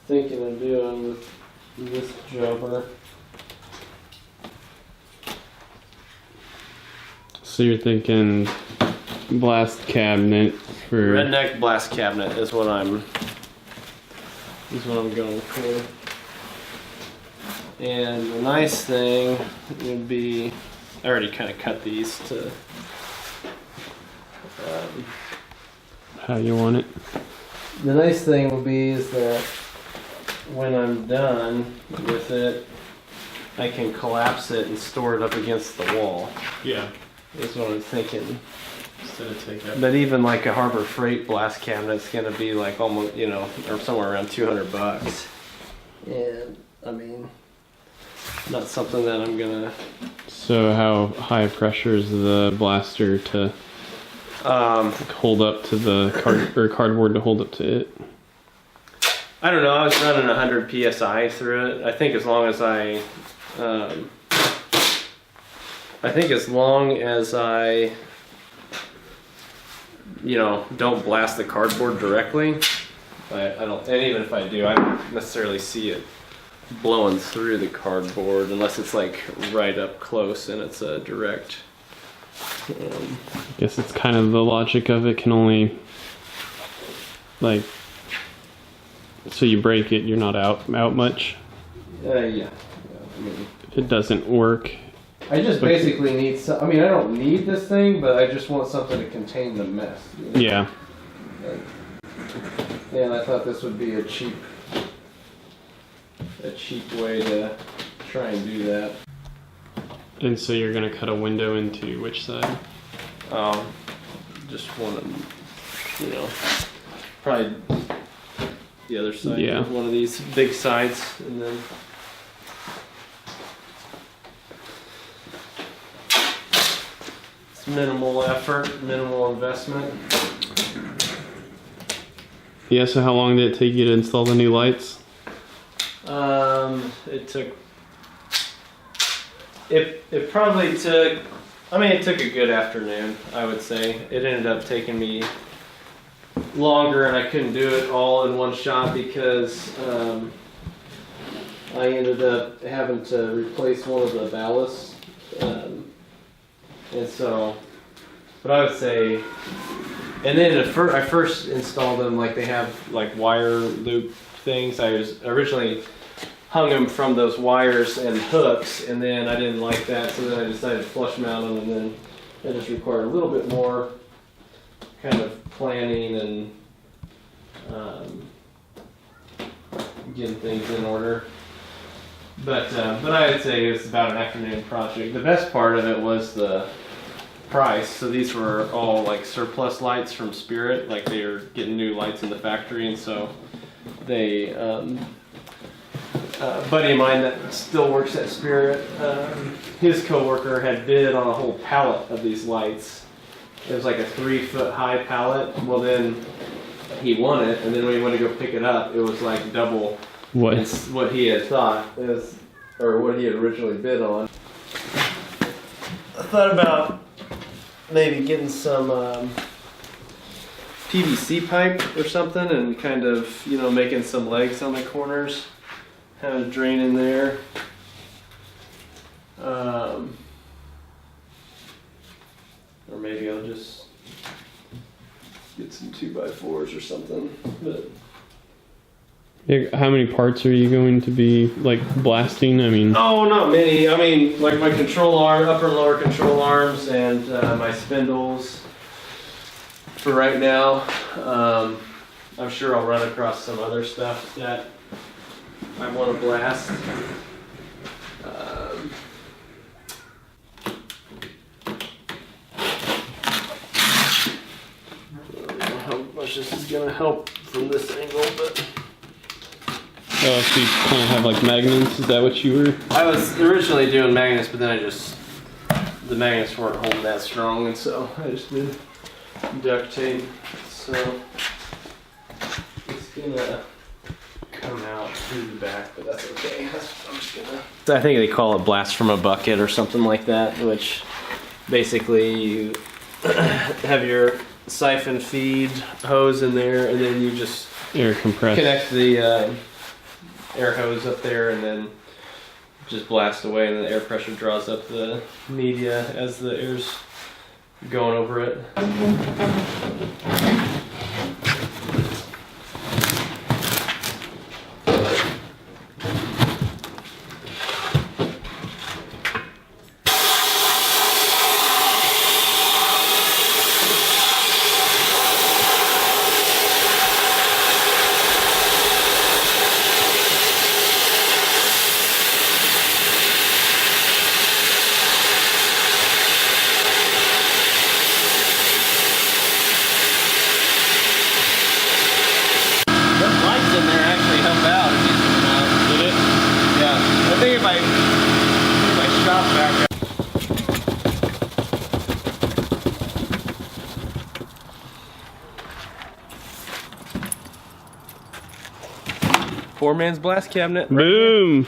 thinking of doing with this jumper. So you're thinking blast cabinet for Redneck blast cabinet is what I'm going for. And the nice thing would be, I already kind of cut these to how you want it. the nice thing would be is that when I'm done with it, I can collapse it and store it up against the wall. Yeah. That's what I'm thinking. Instead of take up. But even like a Harbor Freight blast cabinet's gonna be like almost, you know, or somewhere around $200. And I mean, not something that I'm gonna. So how high pressure is the blaster to hold up to the cardboard to hold up to it? I don't know. I was running 100 psi through it. I think as long as I you know, don't blast the cardboard directly. I don't, and even if I do, I don't necessarily see it blowing through the cardboard unless it's like right up close and it's a direct. I guess it's kind of the logic of it can only, like, so you break it, you're not out much. Yeah. I mean, If it doesn't work. I just basically need some. I mean, I don't need this thing, but I just want something to contain the mess. You know? Yeah. And I thought this would be a cheap way to try and do that. And so you're gonna cut a window into which side? Just one of, you know, probably the other side. Yeah. One of these big sides, and then. Minimal effort, minimal investment. Yeah, so how long did it take you to install the new lights? It probably took, I mean, it took a good afternoon, I would say. It ended up taking me longer and I couldn't do it all in one shot because I ended up having to replace one of the ballasts. And so, but I would say, and then I first installed them like they have like wire loop things. I was originally hung them from those wires and hooks, and then I didn't like that, so then I decided to flush mount them, and then that just required a little bit more kind of planning and getting things in order. But I would say it was about an afternoon project. The best part of it was the price. So these were all like surplus lights from Spirit, like they were getting new lights in the factory, and so they a buddy of mine that still works at Spirit, his coworker had bid on a whole pallet of these lights. It was like a 3-foot high pallet. Well, then he won it, and then when he went to go pick it up, it was like double what he had thought is, or what he had originally bid on. I thought about maybe getting some PVC pipe or something and kind of, you know, making some legs on the corners, have a drain in there. Or maybe I'll just get some 2x4s or something. But how many parts are you going to be like blasting? I mean, oh, not many. I mean, like my control arm, upper and lower control arms, and my spindles. For right now, I'm sure I'll run across some other stuff that I want to blast. I don't know how much this is gonna help from this angle, but. oh, so you kind of have like magnets? Is that what you were? I was originally doing magnets, but then the magnets weren't holding that strong, and so I just did duct tape. So it's gonna come out through the back, but that's okay. I'm just gonna. I think they call it blast from a bucket or something like that, which basically you have your siphon feed hose in there, and then you just Air compressed. connect the air hose up there, and then just blast away, and then the air pressure draws up the media as the air's going over it. Lights in there actually help out a decent amount. Did it? Yeah, I think if I shop back up. Poor man's blast cabinet. Boom!